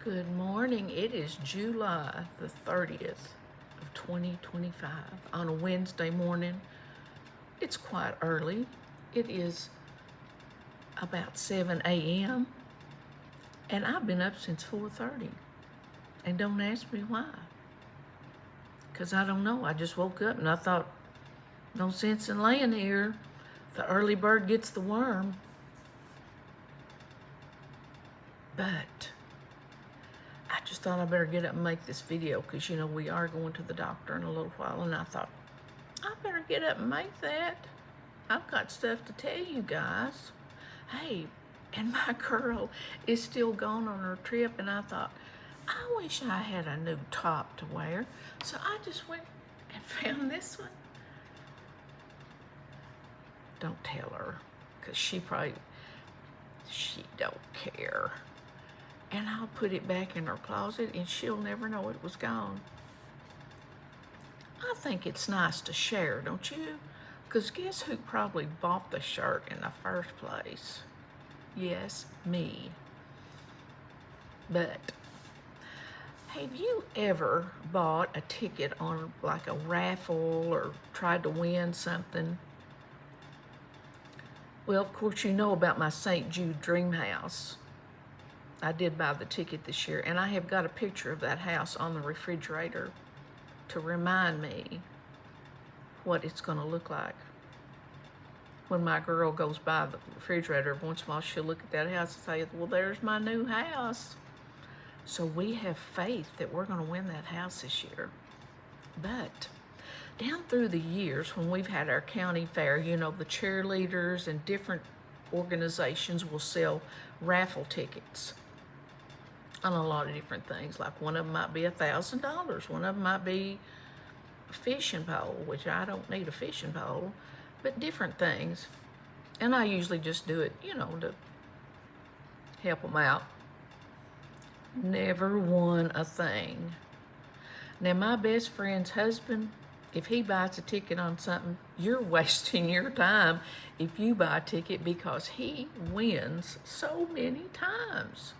Good morning. It is July the 30th of 2025 on a Wednesday morning. It's quite early. It is about 7 a.m. and I've been up since 4:30. And don't ask me why. Because I don't know. I just woke up and I thought, no sense in laying here. The early bird gets the worm. But I just thought I better get up and make this video because, we are going to the doctor in a little while. And I thought, I better get up and make that. I've got stuff to tell you guys. Hey, and my girl is still gone on her trip. And I thought, I wish I had a new top to wear. So I just went and found this one. Don't tell her because she don't care. And I'll put it back in her closet and she'll never know it was gone. I think it's nice to share, don't you? Because guess who probably bought the shirt in the first place? Yes, me. But have you ever bought a ticket on like a raffle or tried to win something? Well, of course, you know about my St. Jude dream house. I did buy the ticket this year, and I have got a picture of that house on the refrigerator to remind me what it's going to look like. When my girl goes by the refrigerator, once in a while she'll look at that house and say, well, there's my new house. So we have faith that we're going to win that house this year. But down through the years when we've had our county fair, the cheerleaders and different organizations will sell raffle tickets on a lot of different things. Like one of them might be $1,000. One of them might be a fishing pole, which I don't need a fishing pole, but different things. And I usually just do it, to help them out. Never won a thing. Now, my best friend's husband, if he buys a ticket on something, you're wasting your time if you buy a ticket because he wins so many times.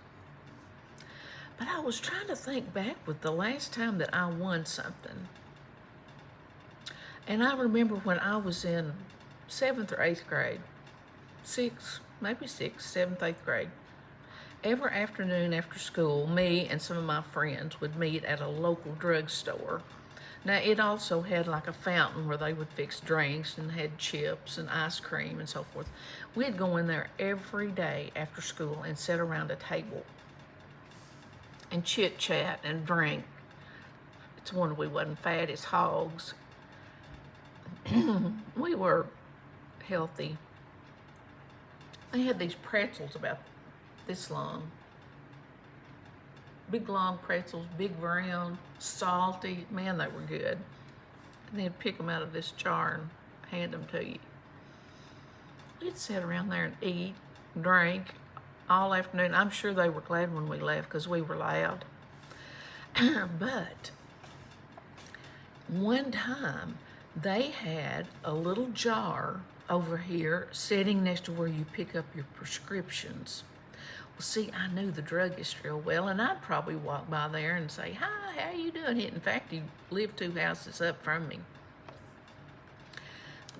But I was trying to think back with the last time that I won something. And I remember when I was in 7th or 8th grade, 7th, 8th grade, every afternoon after school, me and some of my friends would meet at a local drugstore. Now, it also had like a fountain where they would fix drinks and had chips and ice cream and so forth. We'd go in there every day after school and sit around a table and chit-chat and drink. It's a wonder we wasn't fat as hogs. We were healthy. They had these pretzels about this long. Big long pretzels, big round, salty. Man, they were good. And they'd pick them out of this jar and hand them to you. We'd sit around there and eat, drink all afternoon. I'm sure they were glad when we left because we were loud. But one time they had a little jar over here sitting next to where you pick up your prescriptions. Well, see, I knew the druggist real well, and I'd probably walk by there and say, hi, how you doing? In fact, he lived 2 houses up from me.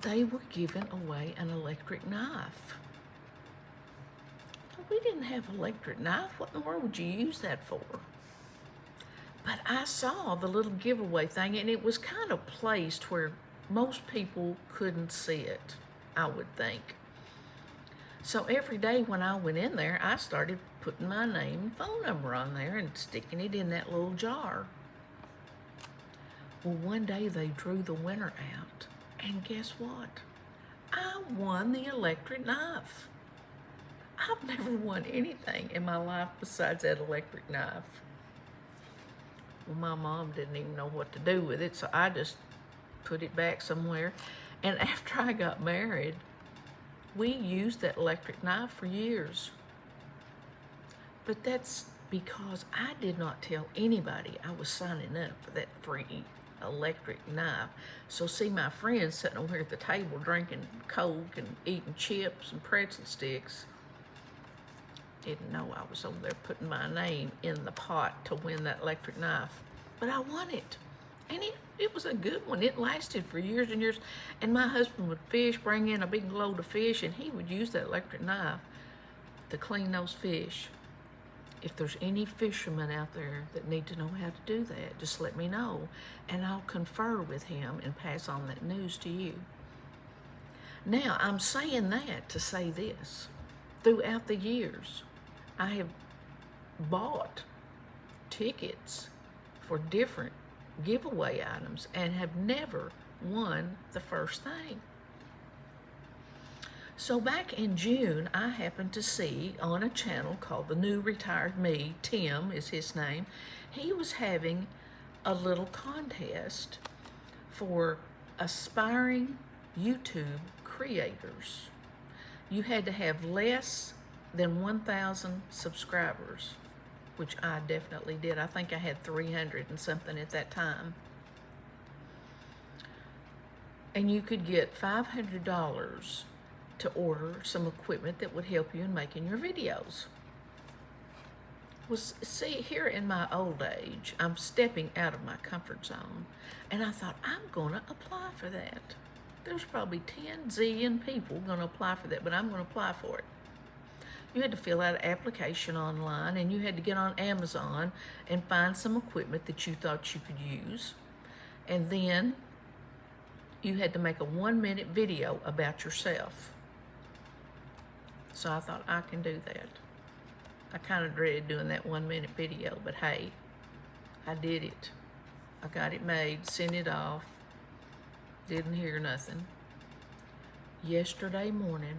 They were giving away an electric knife. We didn't have an electric knife. What in the world would you use that for? But I saw the little giveaway thing, and it was kind of placed where most people couldn't see it, I would think. So every day when I went in there, I started putting my name and phone number on there and sticking it in that little jar. Well, one day they drew the winner out, and guess what? I won the electric knife. I've never won anything in my life besides that electric knife. Well, my mom didn't even know what to do with it, so I just put it back somewhere. And after I got married, we used that electric knife for years. But that's because I did not tell anybody I was signing up for that free electric knife. So see my friends sitting over here at the table drinking Coke and eating chips and pretzel sticks. didn't know I was over there putting my name in the pot to win that electric knife. But I won it. And it was a good one. It lasted for years and years. And my husband would fish, bring in a big load of fish, and he would use that electric knife to clean those fish. If there's any fishermen out there that need to know how to do that, just let me know, and I'll confer with him and pass on that news to you. Now, I'm saying that to say this. Throughout the years, I have bought tickets for different giveaway items and have never won the first thing. So back in June, I happened to see on a channel called The New Retired Me, Tim is his name, he was having a little contest for aspiring YouTube creators. You had to have less than 1,000 subscribers, which I definitely did. I think I had 300 and something at that time. And you could get $500 to order some equipment that would help you in making your videos. Well, see, here in my old age, I'm stepping out of my comfort zone, and I thought, I'm gonna apply for that. There's probably 10 zillion people gonna apply for that, but I'm gonna apply for it. You had to fill out an application online, and you had to get on Amazon and find some equipment that you thought you could use, and then you had to make a 1-minute video about yourself. So I thought, I can do that. I kind of dreaded doing that 1-minute video, but hey, I did it. I got it made, sent it off, didn't hear nothing. Yesterday morning,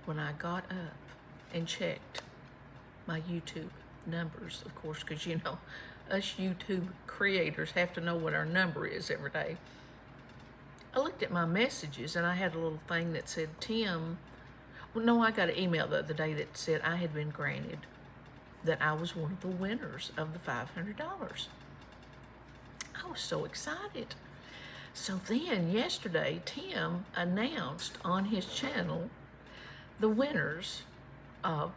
when I got up and checked my YouTube numbers, of course, because you know, us YouTube creators have to know what our number is every day. I looked at my messages and I had a little thing that said, Tim, well, no, I got an email the other day that said I had been granted, that I was one of the winners of the $500. I was so excited. So then yesterday, Tim announced on his channel the winners of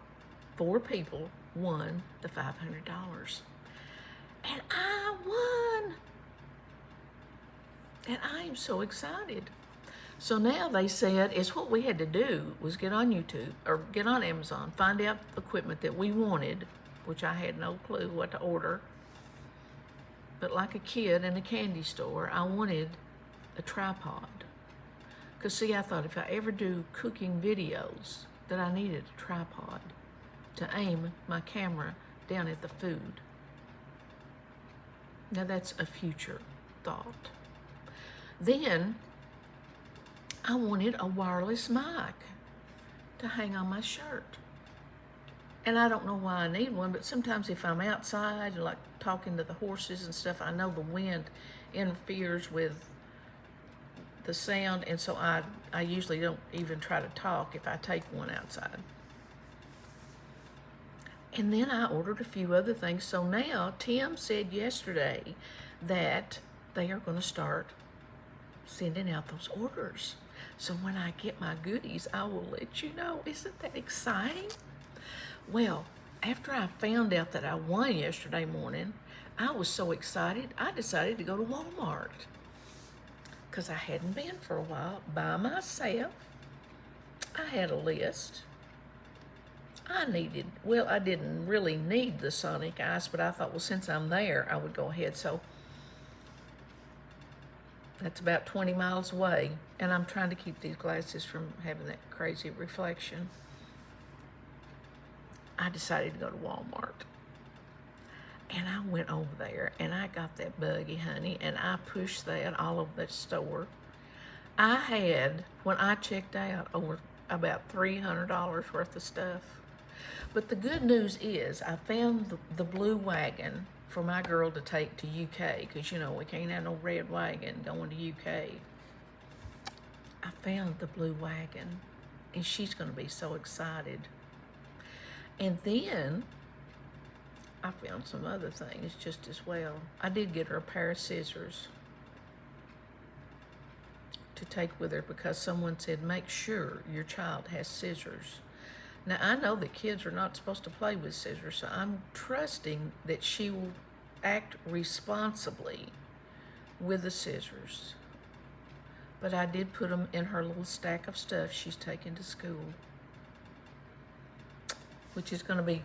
4 people won the $500. And I won. And I am so excited. So now they said it's what we had to do was get on YouTube or get on Amazon, find out the equipment that we wanted, which I had no clue what to order. But like a kid in a candy store, I wanted a tripod. Because see, I thought if I ever do cooking videos, that I needed a tripod to aim my camera down at the food. Now that's a future thought. Then I wanted a wireless mic to hang on my shirt. And I don't know why I need one, but sometimes if I'm outside, like talking to the horses and stuff, I know the wind interferes with the sound, and so I usually don't even try to talk if I take one outside. And then I ordered a few other things. So now Tim said yesterday that they are going to start sending out those orders. So when I get my goodies, I will let you know. Isn't that exciting? Well, after I found out that I won yesterday morning, I was so excited, I decided to go to Walmart. Because I hadn't been for a while by myself. I had a list. I didn't really need the Sonic Ice, but I thought, well, since I'm there, I would go ahead. So that's about 20 miles away, and I'm trying to keep these glasses from having that crazy reflection. I decided to go to Walmart. And I went over there, and I got that buggy, honey, and I pushed that all over that store. I had, when I checked out, over about $300 worth of stuff. But the good news is I found the blue wagon for my girl to take to UK, because, you know, we can't have no red wagon going to UK. I found the blue wagon, and she's going to be so excited. And then I found some other things just as well. I did get her a pair of scissors to take with her because someone said, make sure your child has scissors Now, I know that kids are not supposed to play with scissors, so I'm trusting that she will act responsibly with the scissors. But I did put them in her little stack of stuff she's taking to school, which is going to be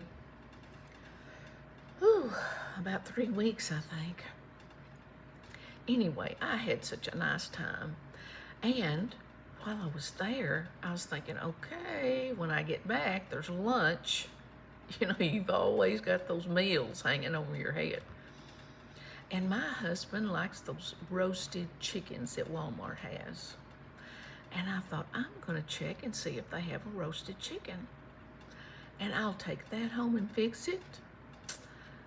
about 3 weeks, I think. Anyway, I had such a nice time. And while I was there, I was thinking, okay, when I get back, there's lunch. You know, you've always got those meals hanging over your head. And my husband likes those roasted chickens that Walmart has. And I thought, I'm going to check and see if they have a roasted chicken. And I'll take that home and fix it.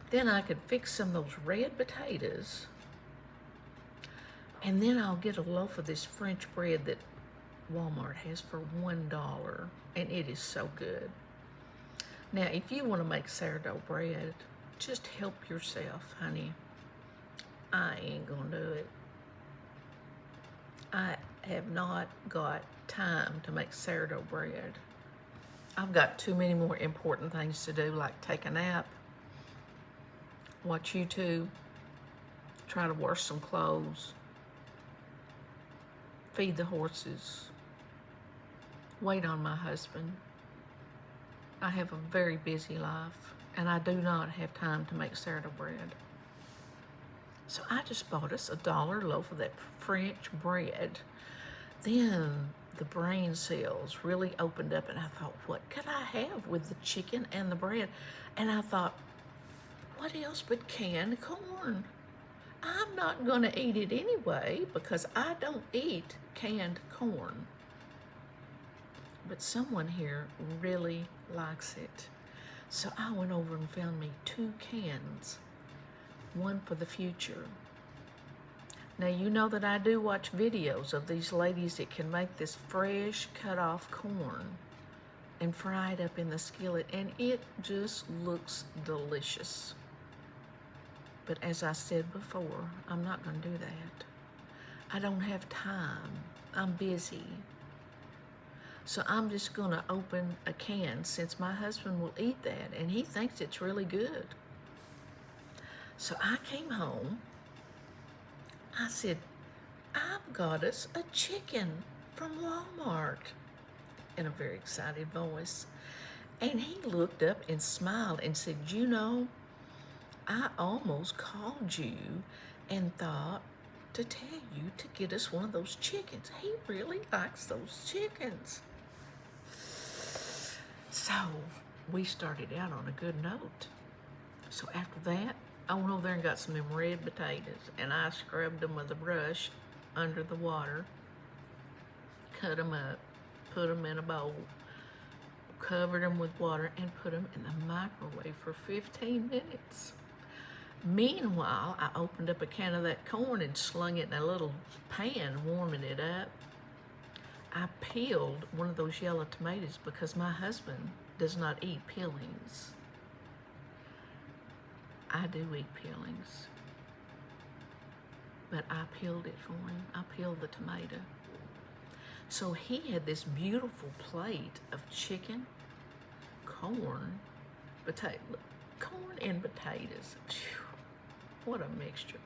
Then I could fix some of those red potatoes. And then I'll get a loaf of this French bread that Walmart has for $1. And it is so good. Now, if you want to make sourdough bread, just help yourself, honey. I ain't gonna do it. I have not got time to make sourdough bread. I've got too many more important things to do, like take a nap, watch YouTube, try to wash some clothes, feed the horses, wait on my husband. I have a very busy life, and I do not have time to make sourdough bread. So I just bought us $1 loaf of that French bread. Then the brain cells really opened up, and I thought, what could I have with the chicken and the bread? And I thought, what else but canned corn? I'm not going to eat it anyway because I don't eat canned corn. But someone here really likes it. So I went over and found me 2 cans. One for the future. Now, you know that I do watch videos of these ladies that can make this fresh cut off corn and fry it up in the skillet, and it just looks delicious. But as I said before, I'm not going to do that. I don't have time. I'm busy. So I'm just going to open a can since my husband will eat that, and he thinks it's really good. So I came home. I said, I've got us a chicken from Walmart, in a very excited voice. And he looked up and smiled and said, you know, I almost called you and thought to tell you to get us one of those chickens. He really likes those chickens. So we started out on a good note. So after that, I went over there and got some of them red potatoes, and I scrubbed them with a brush under the water, cut them up, put them in a bowl, covered them with water, and put them in the microwave for 15 minutes. Meanwhile, I opened up a can of that corn and slung it in a little pan, warming it up. I peeled one of those yellow tomatoes because my husband does not eat peelings. I do eat peelings, but I peeled it for him. I peeled the tomato. So he had this beautiful plate of chicken, corn, corn and potatoes. Phew, what a mixture.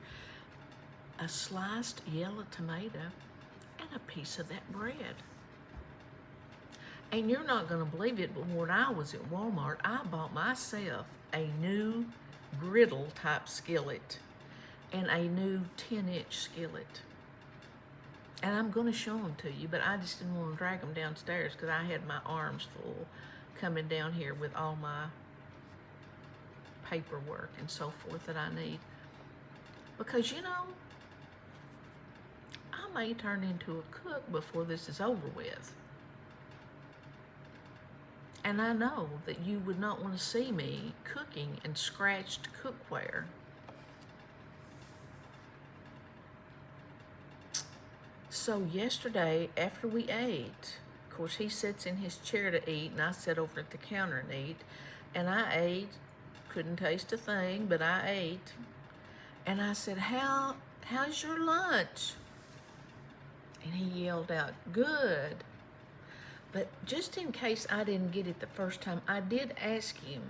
A sliced yellow tomato and a piece of that bread. And you're not going to believe it, but when I was at Walmart, I bought myself a new griddle type skillet and a new 10-inch skillet. And I'm going to show them to you, but I just didn't want to drag them downstairs because I had my arms full coming down here with all my paperwork and so forth that I need. Because, you know, I may turn into a cook before this is over with. And I know that you would not want to see me cooking in scratched cookware. So yesterday, after we ate, of course he sits in his chair to eat, and I sit over at the counter and eat. And I ate, couldn't taste a thing, but I ate. And I said, how's your lunch? And he yelled out, good. But just in case I didn't get it the first time, I did ask him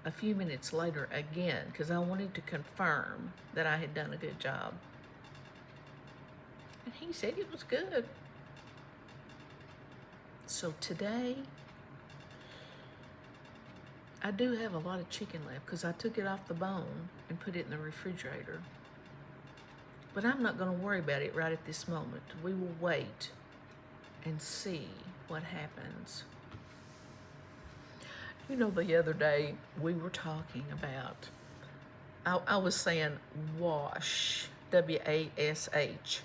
a few minutes later again because I wanted to confirm that I had done a good job. And he said it was good. So today, I do have a lot of chicken left because I took it off the bone and put it in the refrigerator. But I'm not going to worry about it right at this moment. We will wait and see what happens. You know, the other day we were talking about, I was saying wash, W-A-S-H.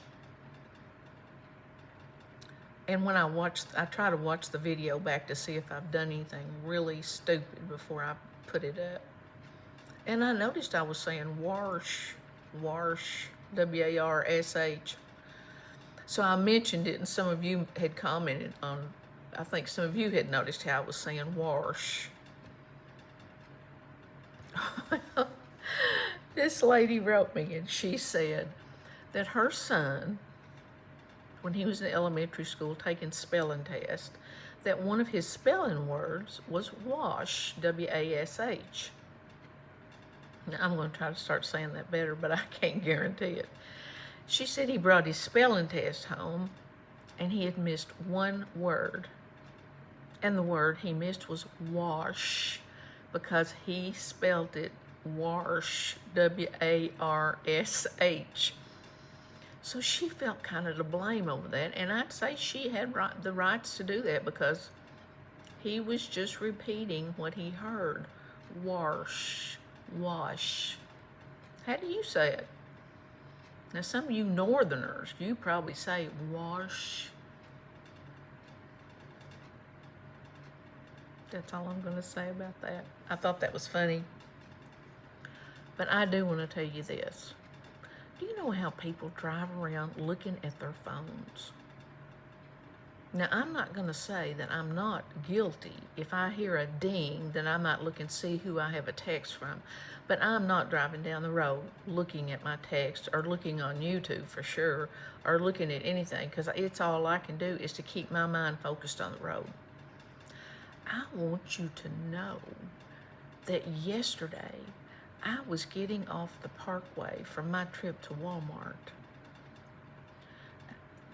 And when I try to watch the video back to see if I've done anything really stupid before I put it up. And I noticed I was saying warsh, W-A-R-S-H. So I mentioned it, and some of you had commented on, I think some of you had noticed how I was saying wash. This lady wrote me, and she said that her son, when he was in elementary school taking spelling test, that one of his spelling words was wash, W-A-S-H. Now, I'm going to try to start saying that better, but I can't guarantee it. She said he brought his spelling test home, and he had missed one word. And the word he missed was wash, because he spelled it warsh, W-A-R-S-H. So she felt kind of to blame over that, and I'd say she had the rights to do that because he was just repeating what he heard. Wash, wash. How do you say it? Now, some of you northerners, you probably say wash. That's all I'm going to say about that. I thought that was funny. But I do want to tell you this. Do you know how people drive around looking at their phones? Now, I'm not going to say that I'm not guilty. If I hear a ding, then I might look and see who I have a text from. But I'm not driving down the road looking at my text or looking on YouTube for sure or looking at anything because it's all I can do is to keep my mind focused on the road. I want you to know that yesterday I was getting off the parkway from my trip to Walmart.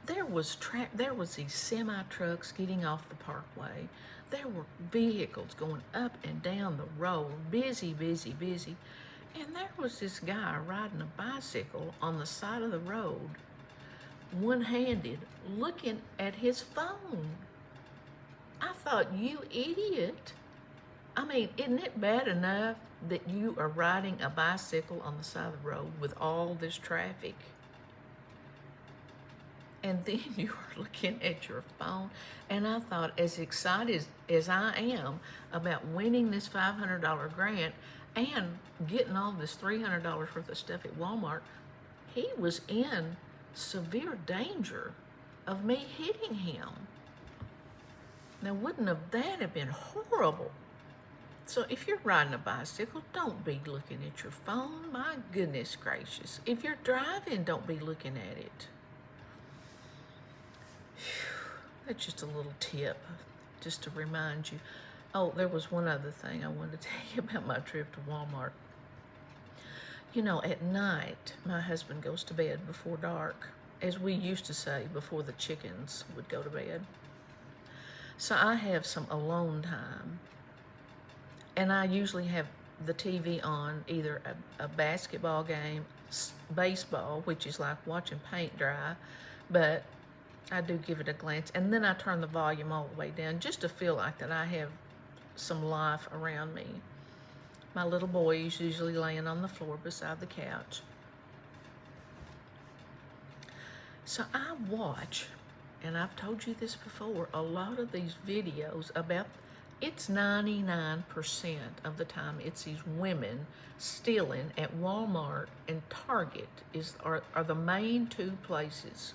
There was these semi-trucks getting off the parkway. There were vehicles going up and down the road, busy, busy, busy. And there was this guy riding a bicycle on the side of the road, one-handed, looking at his phone. I thought, you idiot. I mean, isn't it bad enough that you are riding a bicycle on the side of the road with all this traffic? And then you are looking at your phone. And I thought, as excited as I am about winning this $500 grant and getting all this $300 worth of stuff at Walmart, he was in severe danger of me hitting him. Now, wouldn't that have been horrible? So if you're riding a bicycle, don't be looking at your phone. My goodness gracious. If you're driving, don't be looking at it. That's just a little tip, just to remind you. Oh, there was one other thing I wanted to tell you about my trip to Walmart. You know, at night, my husband goes to bed before dark, as we used to say, before the chickens would go to bed. So I have some alone time. And I usually have the TV on, either a basketball game, baseball, which is like watching paint dry, but I do give it a glance. And then I turn the volume all the way down just to feel like that I have some life around me. My little boy is usually laying on the floor beside the couch. So I watch, and I've told you this before, a lot of these videos about, it's 99% of the time it's these women stealing at Walmart and Target are the main two places.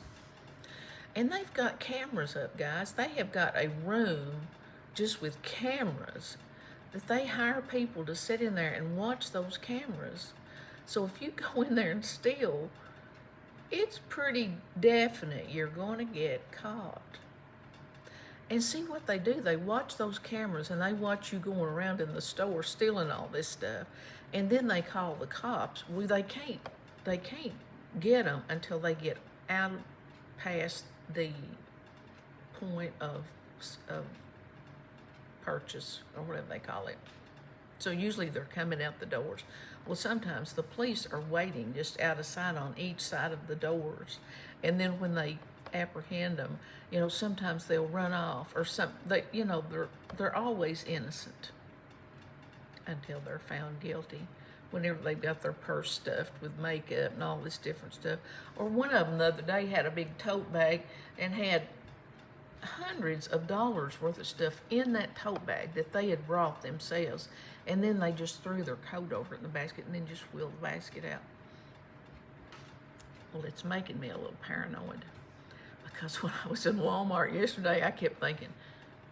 And they've got cameras up, guys. They have got a room just with cameras that they hire people to sit in there and watch those cameras. So if you go in there and steal, it's pretty definite you're going to get caught. And see what they do. They watch those cameras and they watch you going around in the store stealing all this stuff. And then they call the cops. Well, they can't get them until they get out past the point of purchase, or whatever they call it. So usually they're coming out the doors. Well, sometimes the police are waiting just out of sight on each side of the doors. And then when they apprehend them, sometimes they'll run off or they're always innocent until they're found guilty. Whenever they've got their purse stuffed with makeup and all this different stuff. Or one of them the other day had a big tote bag and had hundreds of dollars worth of stuff in that tote bag that they had brought themselves. And then they just threw their coat over it in the basket and then just wheeled the basket out. Well, it's making me a little paranoid. Because when I was in Walmart yesterday, I kept thinking,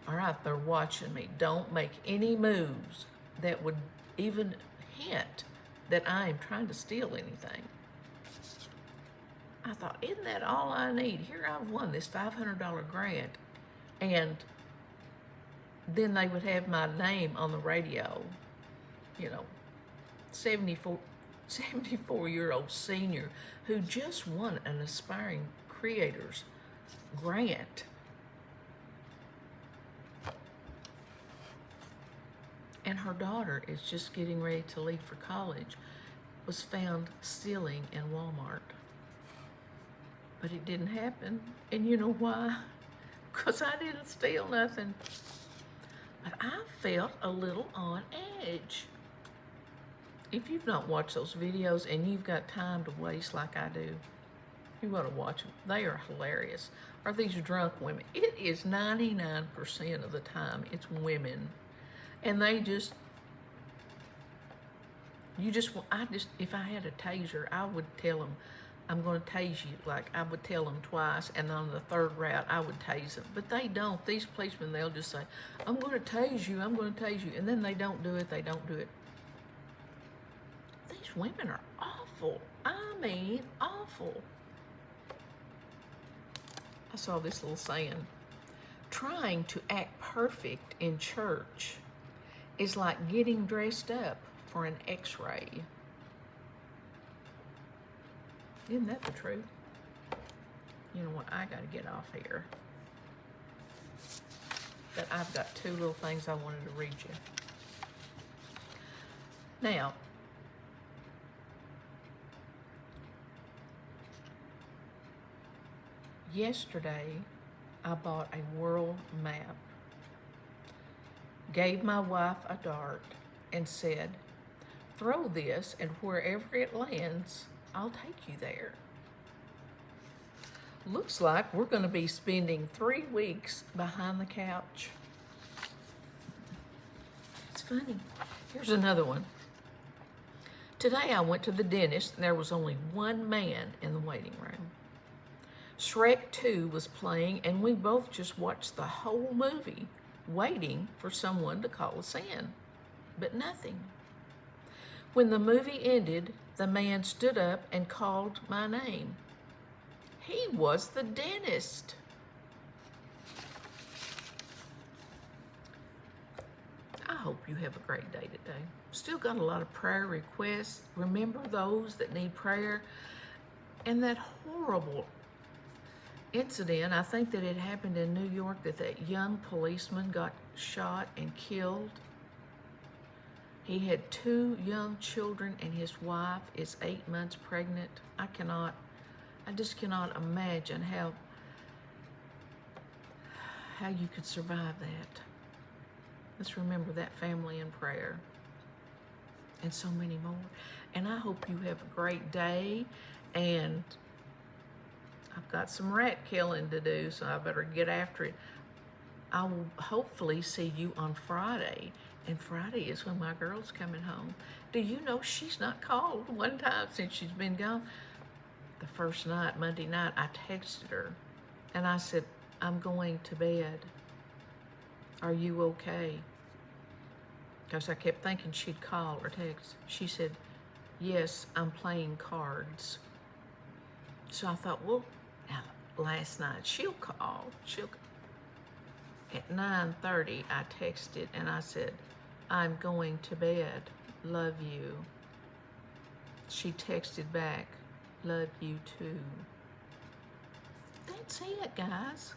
all right, they're watching me. Don't make any moves that would even hint that I am trying to steal anything. I thought, isn't that all I need? Here I've won this $500 grant. And then they would have my name on the radio. 74-year-old senior who just won an aspiring creators grant. And her daughter is just getting ready to leave for college, was found stealing in Walmart. But it didn't happen. And you know why? Because I didn't steal nothing. But I felt a little on edge. If you've not watched those videos and you've got time to waste like I do, you ought to watch them. They are hilarious. Or these drunk women. It is 99% of the time it's women. And if I had a taser, I would tell them, I'm going to tase you. Like, I would tell them twice, and on the third route, I would tase them. But they don't. These policemen, they'll just say, I'm going to tase you, I'm going to tase you. And then they don't do it, These women are awful. I mean, awful. I saw this little saying, trying to act perfect in church is like getting dressed up for an x-ray. Isn't that the truth? You know what? I got to get off here. But I've got two little things I wanted to read you. Now, yesterday, I bought a world map, gave my wife a dart, and said, throw this, and wherever it lands, I'll take you there. Looks like we're going to be spending 3 weeks behind the couch. It's funny. Here's another one. Today I went to the dentist and there was only one man in the waiting room. Shrek 2 was playing and we both just watched the whole movie waiting for someone to call us in, but nothing. When the movie ended, the man stood up and called my name. He was the dentist. I hope you have a great day today. Still got a lot of prayer requests. Remember those that need prayer. And that horrible incident, I think that it happened in New York, that young policeman got shot and killed. He had 2 young children and his wife is 8 months pregnant. I just cannot imagine how you could survive that. Let's remember that family in prayer. And so many more. And I hope you have a great day. And I've got some rat killing to do, so I better get after it. I will hopefully see you on Friday. And Friday is when my girl's coming home. Do you know she's not called one time since she's been gone? The first night, Monday night, I texted her. And I said, I'm going to bed. Are you okay? Because I kept thinking she'd call or text. She said, yes, I'm playing cards. So I thought, well, now, last night she'll call. At 9:30, I texted and I said, I'm going to bed. Love you. She texted back, love you too. That's it, guys.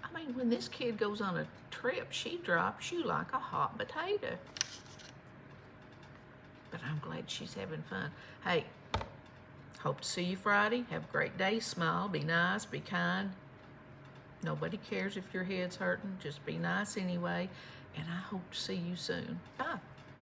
I mean, when this kid goes on a trip, she drops you like a hot potato. But I'm glad she's having fun. Hey, hope to see you Friday. Have a great day. Smile. Be nice. Be kind. Nobody cares if your head's hurting. Just be nice anyway. And I hope to see you soon. Bye.